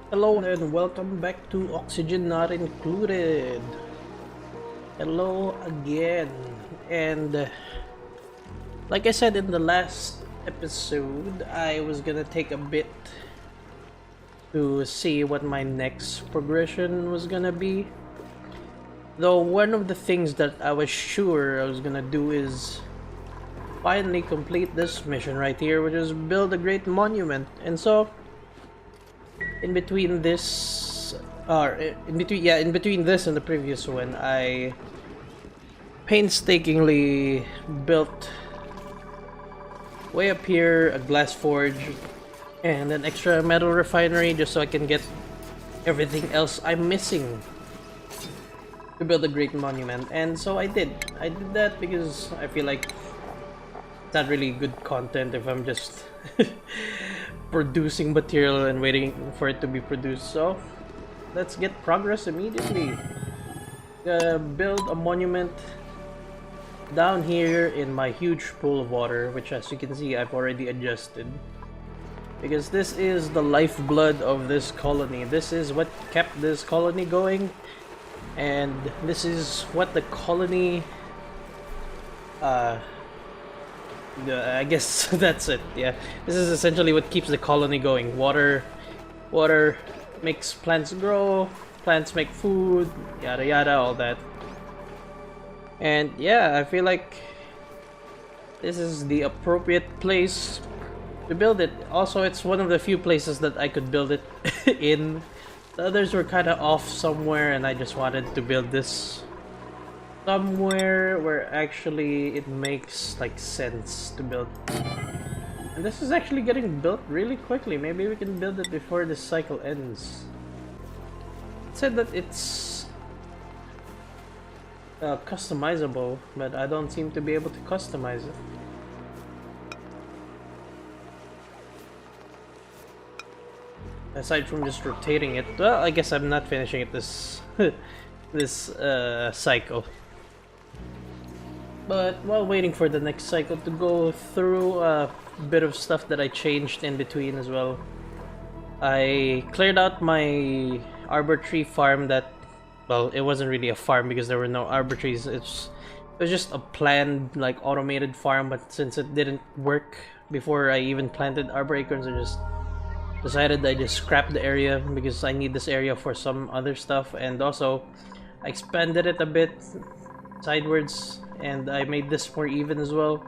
Hello and welcome back to Oxygen Not Included. Hello again. And like I said in the last episode, I was gonna take a bit to see what my next progression was gonna be. Though one of the things that I was sure I was gonna do is finally complete this mission right here, which is build a great monument. And so in between this in between this and the previous one, I painstakingly built way up here a glass forge and an extra metal refinery just so I can get everything else I'm missing to build a great monument. And so I did that because I feel like it's not really good content if I'm just producing material and waiting for it to be produced. So let's get progress immediately. Build a monument down here in my huge pool of water, which as you can see I've already adjusted, because this is the lifeblood of this colony. This is what kept this colony going, and this is what the colony I guess that's it. Yeah, this is essentially what keeps the colony going. Water makes plants grow, plants make food, yada yada, all that. And yeah, I feel like this is the appropriate place to build it. Also, it's one of the few places that I could build it in. The others were kind of off somewhere, and I just wanted to build this somewhere where actually it makes like sense to build. And this is actually getting built really quickly. Maybe we can build it before this cycle ends. It said that it's customizable, but I don't seem to be able to customize it. Aside from just rotating it, well, I guess I'm not finishing it this this cycle. But while waiting for the next cycle to go through, a bit of stuff that I changed in between as well. I cleared out my arbor tree farm that, well, it wasn't really a farm because there were no arbor trees. It was just a planned, like, automated farm, but since it didn't work before I even planted arbor acorns, I just decided I just scrapped the area because I need this area for some other stuff. And also, I expanded it a bit sidewards, and I made this more even as well.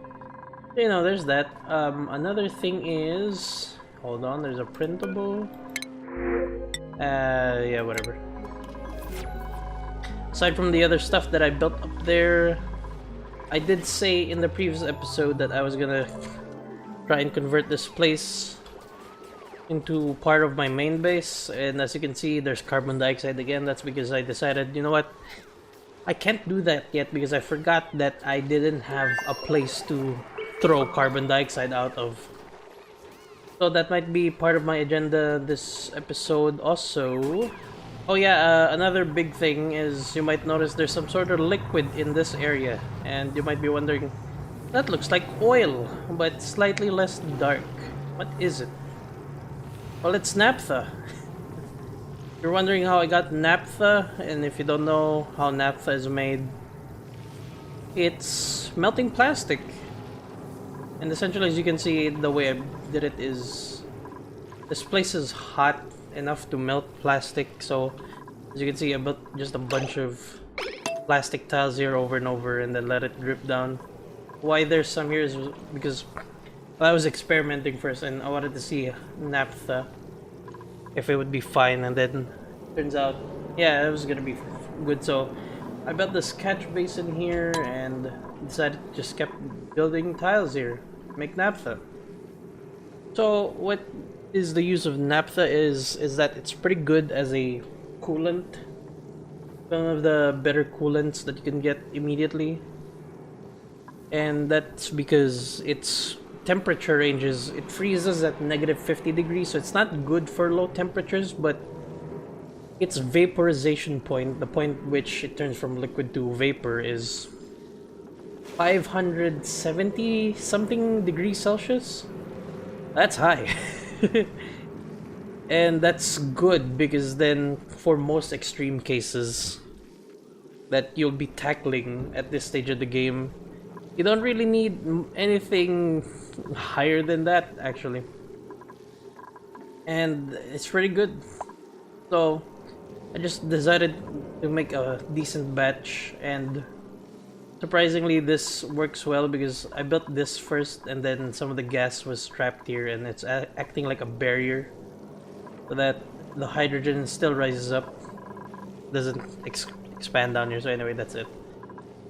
You know, there's that. Another thing is, hold on, there's a printable. Yeah, whatever. Aside from the other stuff that I built up there, I did say in the previous episode that I was gonna try and convert this place into part of my main base, and as you can see, there's carbon dioxide again. That's because I decided, you know what, I can't do that yet because I forgot that I didn't have a place to throw carbon dioxide out of. So that might be part of my agenda this episode also. Oh yeah, another big thing is you might notice there's some sort of liquid in this area, and you might be wondering, that looks like oil, but slightly less dark. What is it? Well, it's naphtha. You're wondering how I got naphtha, and if you don't know how naphtha is made, it's melting plastic. And essentially, as you can see, the way I did it is, this place is hot enough to melt plastic, so as you can see, I built just a bunch of plastic tiles here over and over and then let it drip down. Why there's some here is because I was experimenting first and I wanted to see naphtha, if it would be fine, and then turns out, yeah, it was gonna be good. So I built this catch basin here and decided just kept building tiles here, make naphtha. So what is the use of naphtha is that it's pretty good as a coolant. One of the better coolants that you can get immediately. And that's because its temperature ranges, it freezes at -50 degrees, so it's not good for low temperatures, but its vaporization point, the point which it turns from liquid to vapor, is 570 something degrees Celsius. That's high. And that's good because then for most extreme cases that you'll be tackling at this stage of the game, you don't really need anything higher than that, actually. And it's pretty good. So I just decided to make a decent batch, and surprisingly this works well because I built this first and then some of the gas was trapped here and it's acting like a barrier so that the hydrogen still rises up, doesn't expand down here. So anyway, that's it.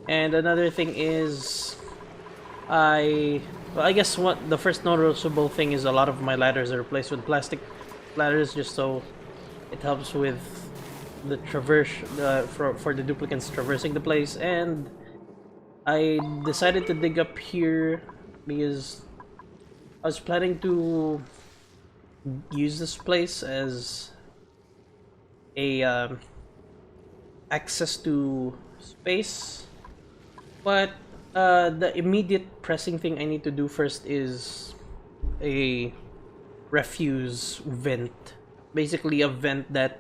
And another thing is I guess what the first noticeable thing is a lot of my ladders are replaced with plastic ladders just so it helps with the traverse for the duplicants traversing the place. And I decided to dig up here because I was planning to use this place as a access to space, but the immediate pressing thing I need to do first is a refuse vent. Basically a vent that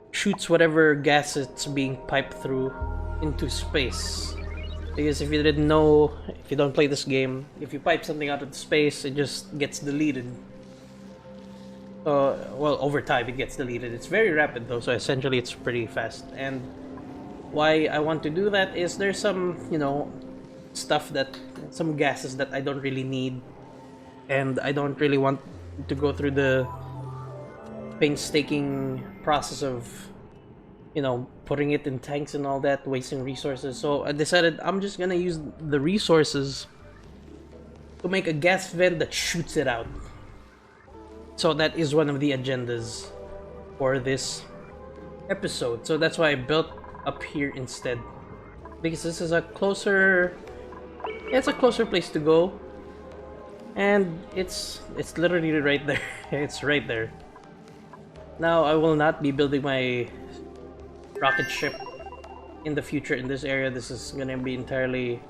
shoots whatever gas it's being piped through into space. Because if you didn't know, if you don't play this game, if you pipe something out of space, it just gets deleted. Well, over time it gets deleted. It's very rapid though, so essentially it's pretty fast. And why I want to do that is there's some, you know, stuff that, some gases that I don't really need. And I don't really want to go through the painstaking process of, you know, putting it in tanks and all that, wasting resources. So I decided I'm just gonna use the resources to make a gas vent that shoots it out. So that is one of the agendas for this episode. So that's why I built up here instead, because this is a closer, it's a closer place to go, and it's literally right there. It's right there. Now I will not be building my rocket ship in the future in this area. This is gonna be entirely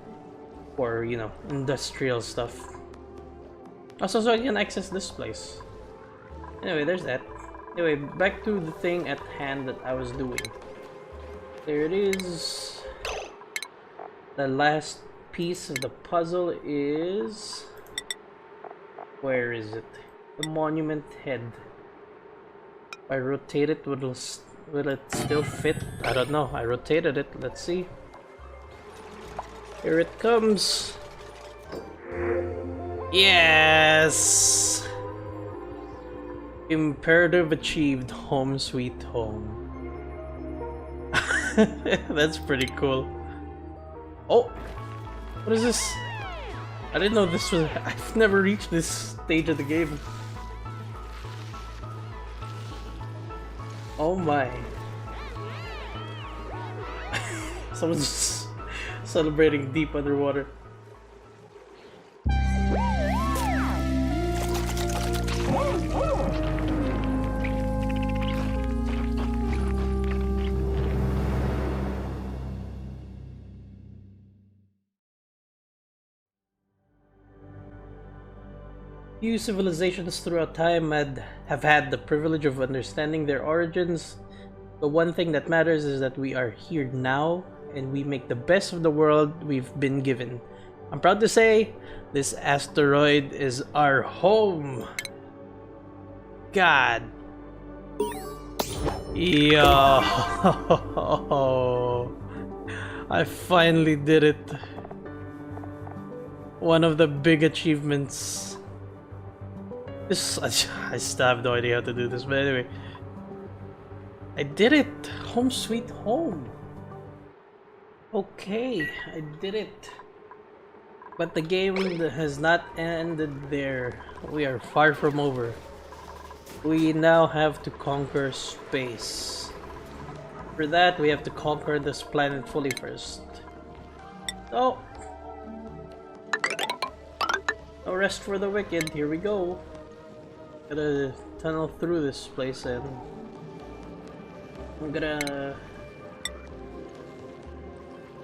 for, you know, industrial stuff. Also, so I can access this place. Anyway, there's that. Anyway, back to the thing at hand that I was doing. There it is. The last piece of the puzzle is... where is it? The monument head. If I rotate it, will it still fit? I don't know. I rotated it. Let's see. Here it comes. Yes! Imperative achieved. Home sweet home. That's pretty cool. Oh! What is this? I didn't know this was... I've never reached this stage of the game. Oh my. Someone's just celebrating deep underwater. Few civilizations throughout time have had the privilege of understanding their origins. The one thing that matters is that we are here now, and we make the best of the world we've been given. I'm proud to say, this asteroid is our home. God. Yo. I finally did it. One of the big achievements. This, I still have no idea how to do this, but anyway. I did it! Home sweet home! Okay, I did it. But the game has not ended there. We are far from over. We now have to conquer space. For that, we have to conquer this planet fully first. So, no rest for the wicked, here we go. Gotta tunnel through this place, and I'm gonna...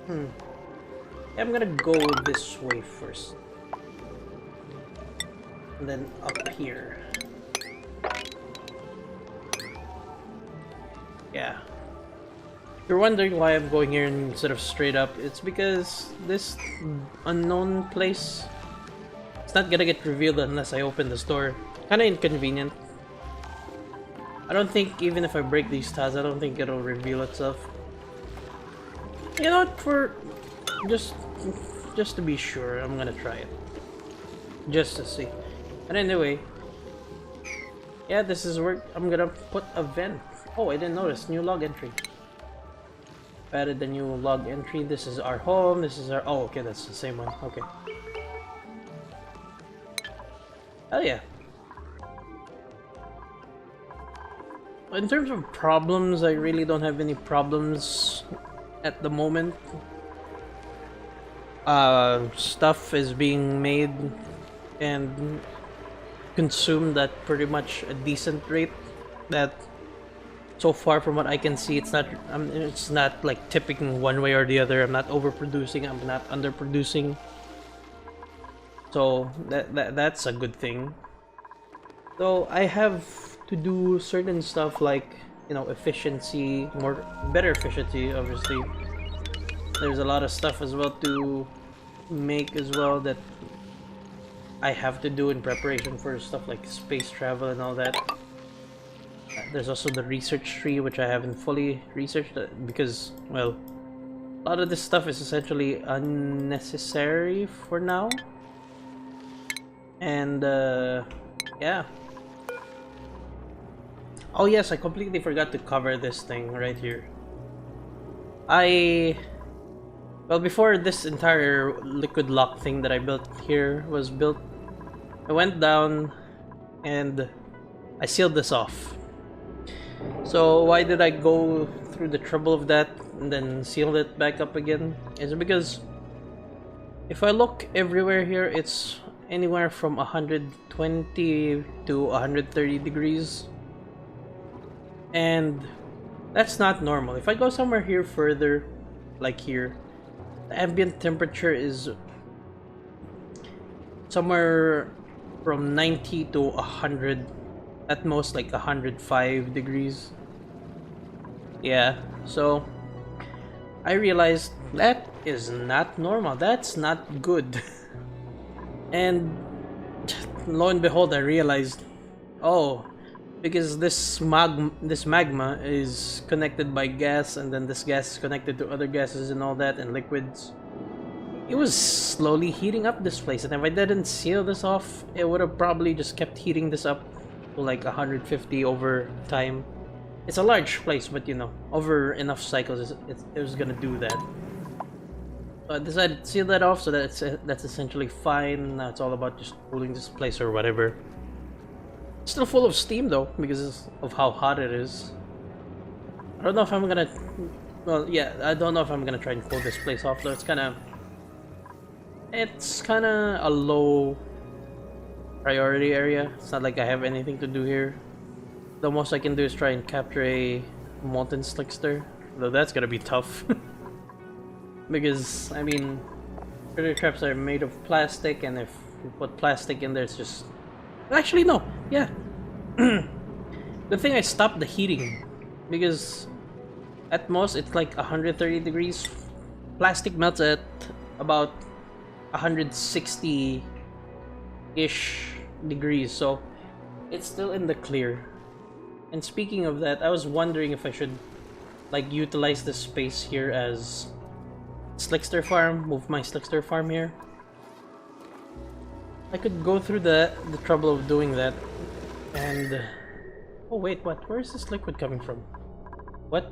I'm gonna go this way first. And then up here. Yeah. If you're wondering why I'm going here instead of straight up, it's because this unknown place, it's not gonna get revealed unless I open this door. Kinda inconvenient. I don't think even if I break these tiles, I don't think it'll reveal itself. You know what, for just to be sure, I'm gonna try it. Just to see. But anyway, yeah, this is where I'm gonna put a vent. Oh, I didn't notice. New log entry. Added the new log entry. This is our home. This is our... Oh, okay, that's the same one. Okay. Oh, yeah. In terms of problems, I really don't have any problems at the moment. Stuff is being made and consumed at pretty much a decent rate. That so far, from what I can see, it's not like tipping one way or the other. I'm not overproducing. I'm not underproducing. So that's a good thing. So I have to do certain stuff like, you know, efficiency, better efficiency. Obviously, there's a lot of stuff as well to make as well that I have to do in preparation for stuff like space travel and all that. There's also the research tree, which I haven't fully researched because, well, a lot of this stuff is essentially unnecessary for now. And yeah. Oh yes, I completely forgot to cover this thing right here. Well, before this entire liquid lock thing that I built here was built, I went down and I sealed this off. So why did I go through the trouble of that and then seal it back up again? Is because if I look everywhere here, it's anywhere from 120 to 130 degrees. And that's not normal. If I go somewhere here further, like here, the ambient temperature is somewhere from 90 to 100, at most like 105 degrees. Yeah, so I realized that is not normal. That's not good. And lo and behold, I realized, oh, because this magma is connected by gas, and then this gas is connected to other gases and all that, and liquids. It was slowly heating up this place, and if I didn't seal this off, it would have probably just kept heating this up to like 150 over time. It's a large place, but you know, over enough cycles, it was gonna do that. So I decided to seal that off, so that's essentially fine. Now it's all about just cooling this place or whatever. It's still full of steam though, because of how hot it is. I don't know if I'm gonna... Well, yeah, I don't know if I'm gonna try and cool this place off though. It's kinda a low priority area. It's not like I have anything to do here. The most I can do is try and capture a Molten Slickster, though that's gonna be tough. Because, I mean, critter traps are made of plastic, and if you put plastic in there, it's just... Actually, no. Yeah. The thing I stopped the heating, because at most it's like 130 degrees. Plastic melts at about 160-ish degrees, so it's still in the clear. And speaking of that, I was wondering if I should like utilize this space here as Slickster Farm, move my Slickster Farm here. I could go through the trouble of doing that, and... Oh wait, what? Where is this liquid coming from? What?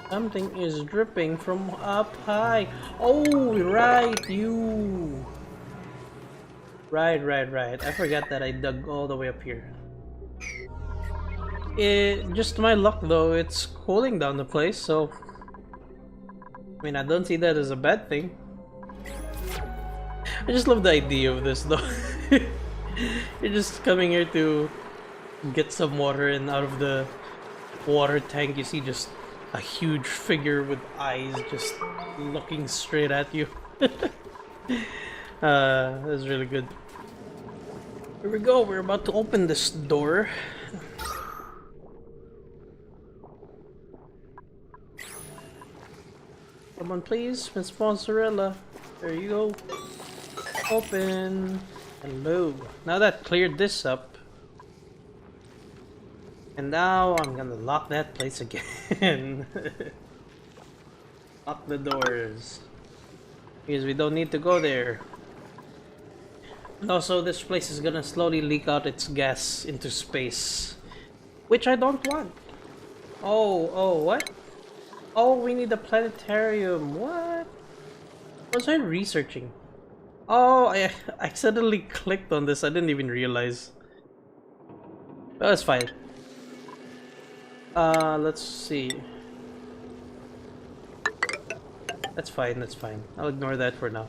Something is dripping from up high. Oh, right, you! Right. I forgot that I dug all the way up here. Just my luck though, it's cooling down the place, so... I mean, I don't see that as a bad thing. I just love the idea of this though. You're just coming here to get some water, and out of the water tank you see just a huge figure with eyes just looking straight at you. That's really good. Here we go, we're about to open this door. Come on, please, Miss Mozzarella. There you go. Open. Hello. Now that cleared this up. And now I'm gonna lock that place again. Lock the doors. Because we don't need to go there. And also, this place is gonna slowly leak out its gas into space. Which I don't want. Oh, what? Oh, we need a planetarium. What? What was I researching? Oh, I accidentally clicked on this. I didn't even realize. Well, that's fine. Let's see. That's fine, that's fine. I'll ignore that for now.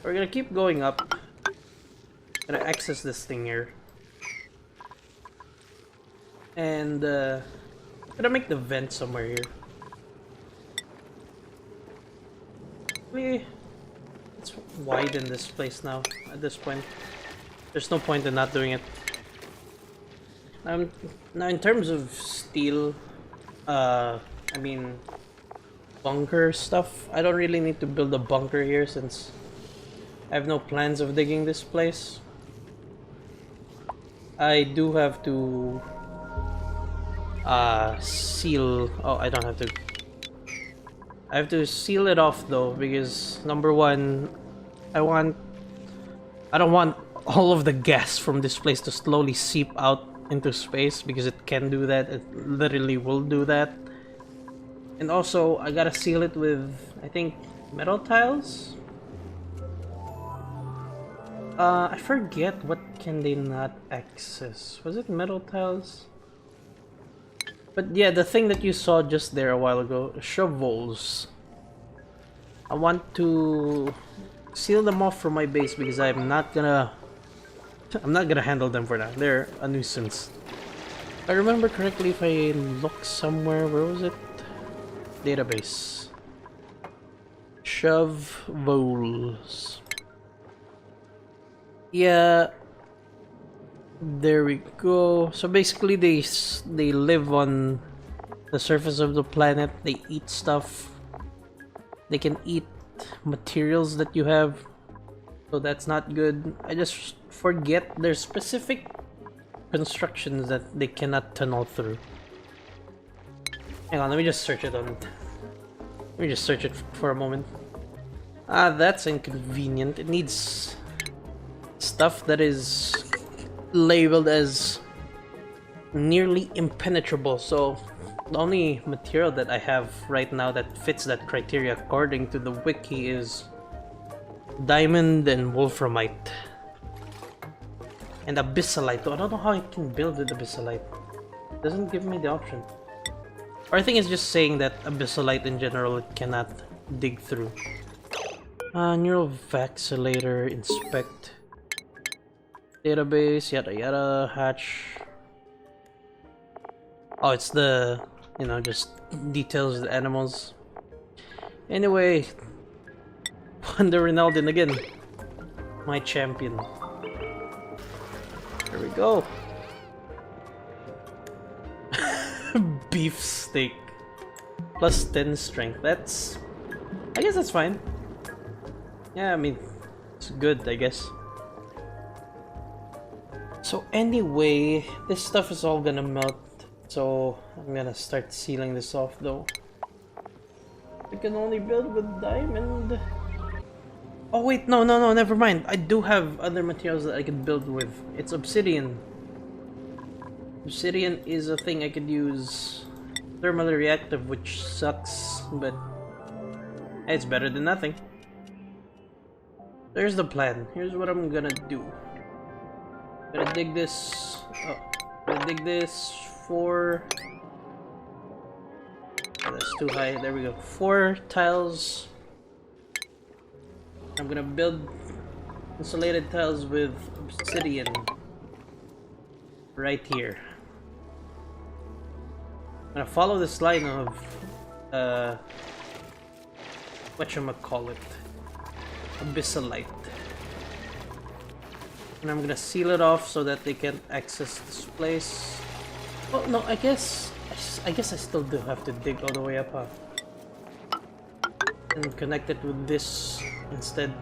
We're gonna keep going up. Gonna access this thing here. And, gonna make the vent somewhere here. Let's widen this place now, at this point. There's no point in not doing it. Now in terms of steel, I mean, bunker stuff, I don't really need to build a bunker here since I have no plans of digging this place. I do have to seal. Oh, I don't have to. I have to seal it off though, because number one, I don't want all of the gas from this place to slowly seep out into space, because it can do that. It literally will do that. And also, I gotta seal it with, I think, metal tiles? I forget what can they not access. Was it metal tiles? But yeah, the thing that you saw just there a while ago, shovels. I want to seal them off from my base because I'm not gonna handle them for now. They're a nuisance. If I remember correctly, if I look somewhere, where was it? Database. Shovels. Yeah. There we go. So basically they live on the surface of the planet. They eat stuff. They can eat materials that you have. So that's not good. I just forget there's specific constructions that they cannot tunnel through. Hang on, let me just search it for a moment. Ah, that's inconvenient. It needs stuff that is labeled as nearly impenetrable, so the only material that I have right now that fits that criteria according to the wiki is diamond and wolframite and abyssalite. I don't know how I can build with abyssalite. It doesn't give me the option, or I think it's just saying that abyssalite in general it cannot dig through. Neural vacillator, inspect database, yada yada, hatch. Oh, it's the, just details of the animals. Anyway, Wonder Ronaldin again. My champion. There we go. Beef steak. Plus 10 strength. I guess that's fine. Yeah, I mean, it's good, I guess. So anyway, this stuff is all gonna melt. So I'm gonna start sealing this off though. I can only build with diamond. Oh wait, no, never mind. I do have other materials that I can build with. It's obsidian. Obsidian is a thing I could use. Thermally reactive, which sucks, but it's better than nothing. There's the plan. Here's what I'm gonna do. Gonna dig this. Gonna dig this for. Oh, that's too high. There we go. 4 tiles. I'm gonna build insulated tiles with obsidian right here. I'm gonna follow this line of whatchamacallit, abyssalite. And I'm gonna seal it off so that they can't access this place. Oh no, I guess I guess I still do have to dig all the way up, huh? And connect it with this instead,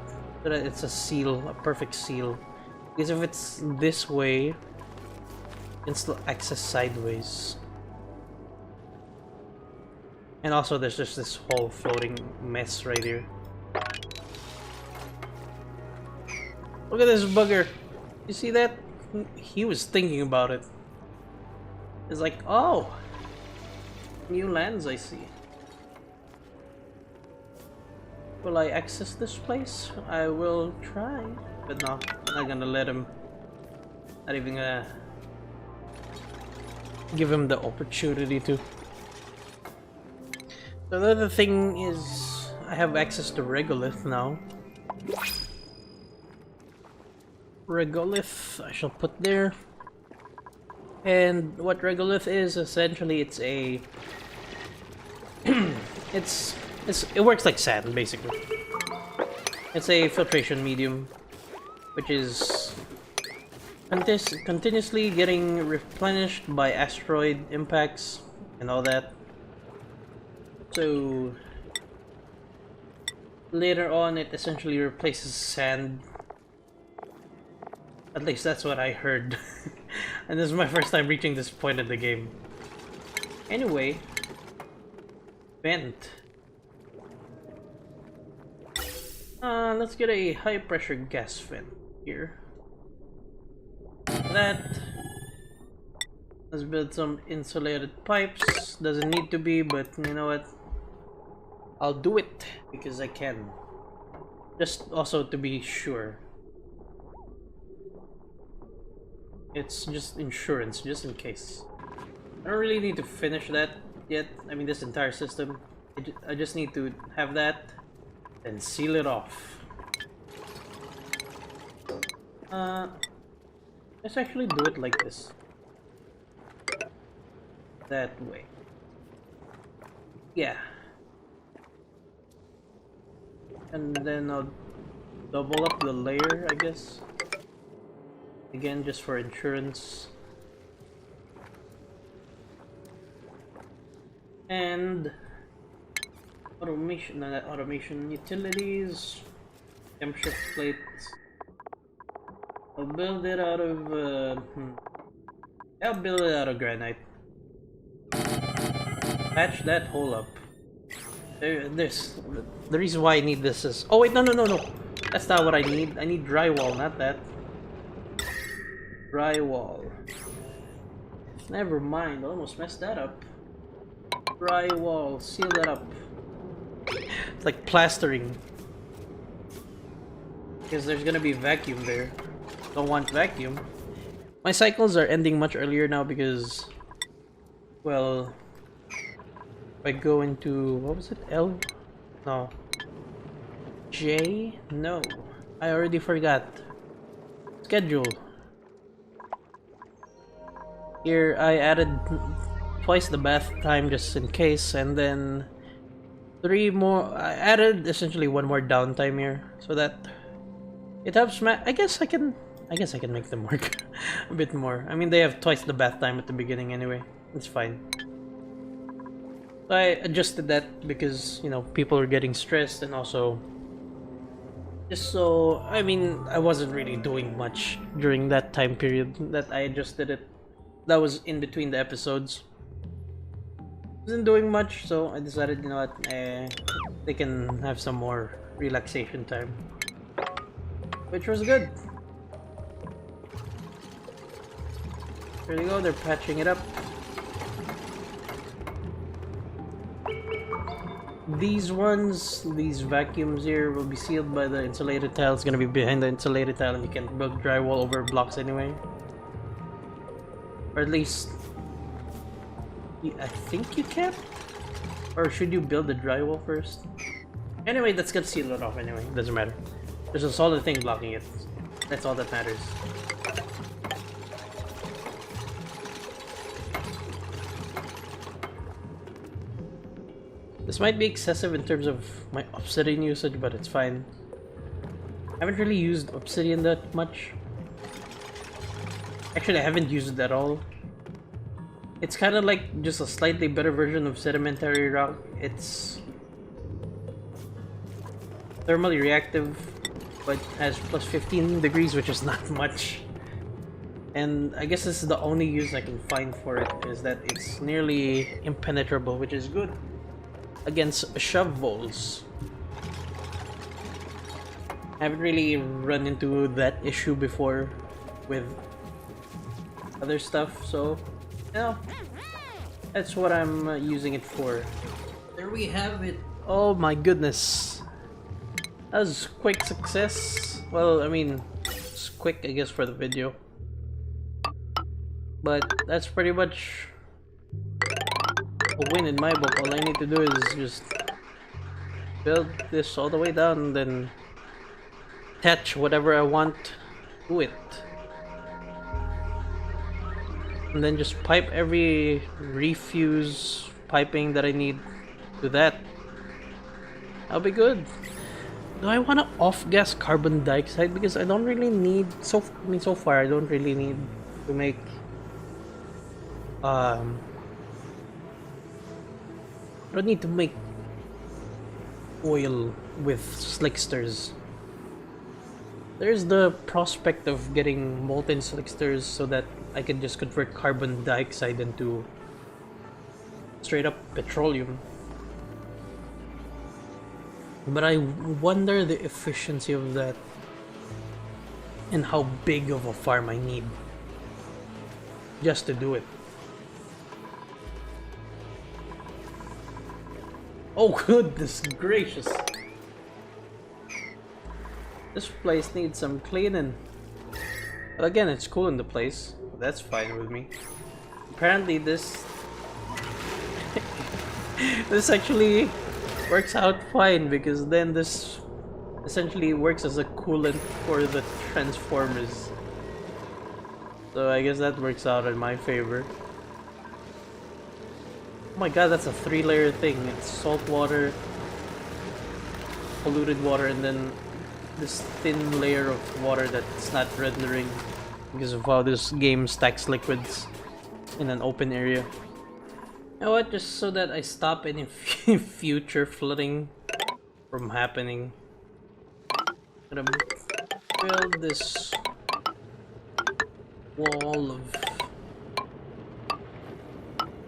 so that it's a seal, a perfect seal. Because if it's this way, you can still access sideways. And also there's just this whole floating mess right here. Look at this bugger! You see that? He was thinking about it. It's like, oh! New lands I see. Will I access this place? I will try. But no, I'm not gonna let him. Not even gonna give him the opportunity to. So the other thing is, I have access to Regolith now. Regolith, I shall put there. And what Regolith is, essentially, it's a... it works like sand, basically. It's a filtration medium, which is continuously getting replenished by asteroid impacts and all that. So later on, it essentially replaces sand. At least that's what I heard. And this is my first time reaching this point in the game. Anyway, vent. Let's get a high pressure gas vent here. That. Let's build some insulated pipes. Doesn't need to be, but you know what? I'll do it because I can. Just also to be sure. It's just insurance, just in case. I don't really need to finish that yet. I mean, this entire system. I just need to have that and seal it off. Let's actually do it like this. That way. Yeah. And then I'll double up the layer, I guess. Again, just for insurance. And automation, no, not automation, utilities, temp shift plates. I'll build it out of I'll build it out of granite. Patch that hole up. There's the reason why I need this is, oh wait, no, that's not what I need. I need drywall, not that. Drywall. Never mind, I almost messed that up. Drywall, seal that up. It's like plastering. Because there's gonna be vacuum there. Don't want vacuum. My cycles are ending much earlier now because, well, if I go into, what was it? L? No. J? No. I already forgot. Schedule. Here I added twice the bath time just in case, and then 3 more. I added essentially 1 more downtime here so that it helps. I guess I can make them work a bit more. I mean, they have twice the bath time at the beginning anyway. It's fine. So I adjusted that because, you know, people are getting stressed, and also just so, I mean, I wasn't really doing much during that time period that I adjusted it. That was in between the episodes. Wasn't doing much, so I decided, you know what, they can have some more relaxation time, which was good. There you go, they're patching it up. These vacuums here will be sealed by the insulated tile. It's gonna be behind the insulated tile, and you can build drywall over blocks anyway. Or at least, I think you can? Or should you build the drywall first? Anyway, that's gonna seal it off anyway, doesn't matter. There's a solid thing blocking it. That's all that matters. This might be excessive in terms of my obsidian usage, but it's fine. I haven't really used obsidian that much. Actually, I haven't used it at all. It's kind of like just a slightly better version of sedimentary rock. It's thermally reactive, but has plus 15 degrees, which is not much. And I guess this is the only use I can find for it, is that it's nearly impenetrable, which is good against shove voles. I haven't really run into that issue before with other stuff, so yeah, that's what I'm using it for. There we have it. Oh my goodness. That was quick success. Well, I mean, it's quick, I guess, for the video. But that's pretty much a win in my book. All I need to do is just build this all the way down and then attach whatever I want to it. And then just pipe every refuse piping that I need to that. That'll be good. Do I want to off-gas carbon dioxide? Because I don't really need... so far I don't really need to make... I don't need to make oil with Slicksters. There's the prospect of getting Molten Slicksters so that I can just convert carbon dioxide into straight up petroleum. But I wonder the efficiency of that and how big of a farm I need just to do it. Oh goodness gracious! This place needs some cleaning. But again, it's cool in the place. That's fine with me. Apparently this... this actually works out fine, because then this essentially works as a coolant for the transformers. So I guess that works out in my favor. Oh my god, that's a 3-layer thing. It's salt water, polluted water, and then this thin layer of water that's not rendering because of how this game stacks liquids in an open area. You know what? Just so that I stop any future flooding from happening, I'm gonna build this wall of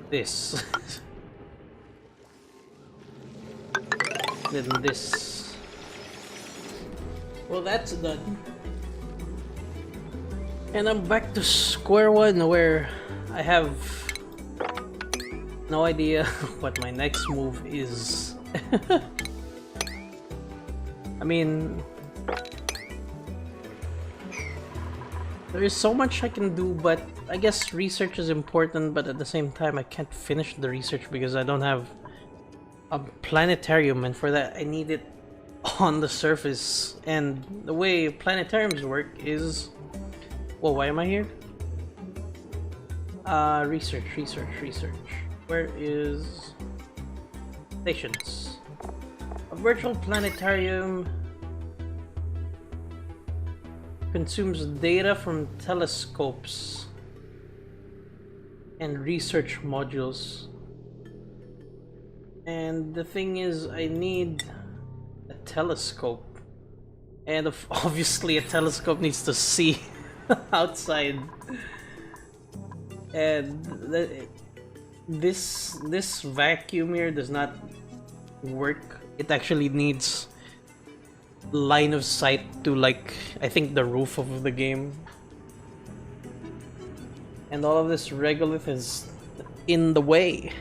this. Then this. Well, that's done. And I'm back to square one, where I have no idea what my next move is. I mean, there is so much I can do, but I guess research is important, but at the same time I can't finish the research because I don't have a planetarium, and for that I need it on the surface. And the way planetariums work is... Whoa, why am I here? Research. Where is... Stations. A virtual planetarium consumes data from telescopes and research modules. And the thing is, I need a telescope. And obviously a telescope needs to see outside. And this vacuum here does not work. It actually needs line of sight to, like, I think the roof of the game. And all of this regolith is in the way.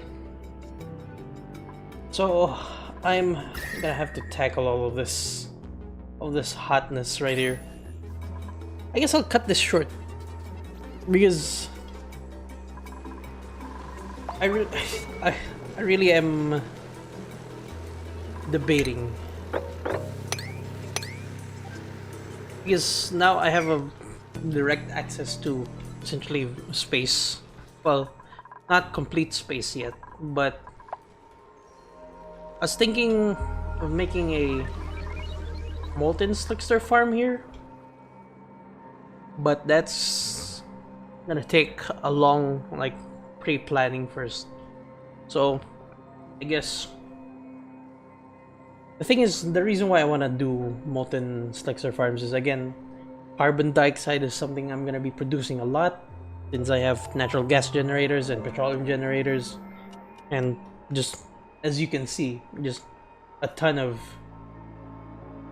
So I'm gonna have to tackle all of this hotness right here. I guess I'll cut this short because I really am debating, because now I have a direct access to essentially space. Well, not complete space yet, but I was thinking of making a Molten Slickster Farm here, but that's gonna take a long, like, pre-planning first. So I guess the thing is, the reason why I want to do Molten Slickster Farms is, again, carbon dioxide is something I'm going to be producing a lot, since I have natural gas generators and petroleum generators, and just, as you can see, just a ton of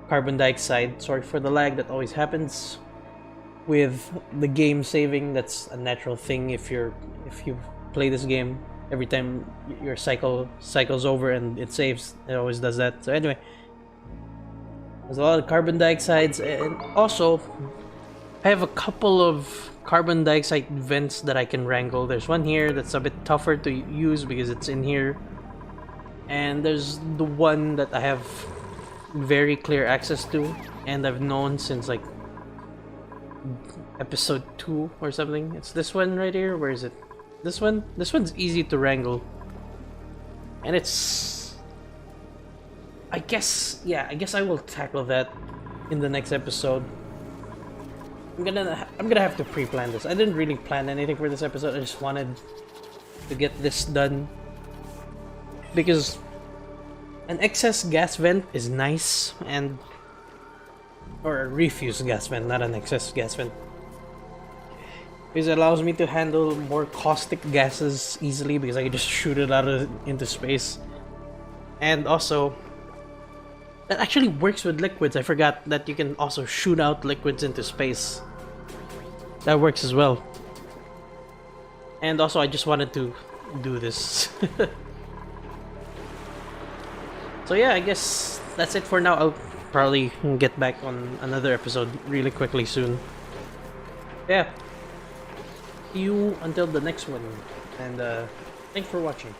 carbon dioxide. Sorry for the lag, that always happens with the game saving. That's a natural thing if you play this game. Every time your cycles over and it saves, it always does that. So anyway, there's a lot of carbon dioxides, and also I have a couple of carbon dioxide vents that I can wrangle. There's one here that's a bit tougher to use because it's in here, and there's the one that I have very clear access to, and I've known since like episode 2 or something. It's this one right here. Where is it? This one? This one's easy to wrangle. And it's... I guess I will tackle that in the next episode. I'm gonna have to pre-plan this. I didn't really plan anything for this episode. I just wanted to get this done. Because an excess gas vent is nice, and... or a refuse gas vent, not an excess gas vent. Because it allows me to handle more caustic gases easily, because I can just shoot it out into space. And also, that actually works with liquids. I forgot that you can also shoot out liquids into space. That works as well. And also, I just wanted to do this. So yeah, I guess that's it for now. I'll probably get back on another episode really quickly soon. Yeah. See you until the next one, and thanks for watching.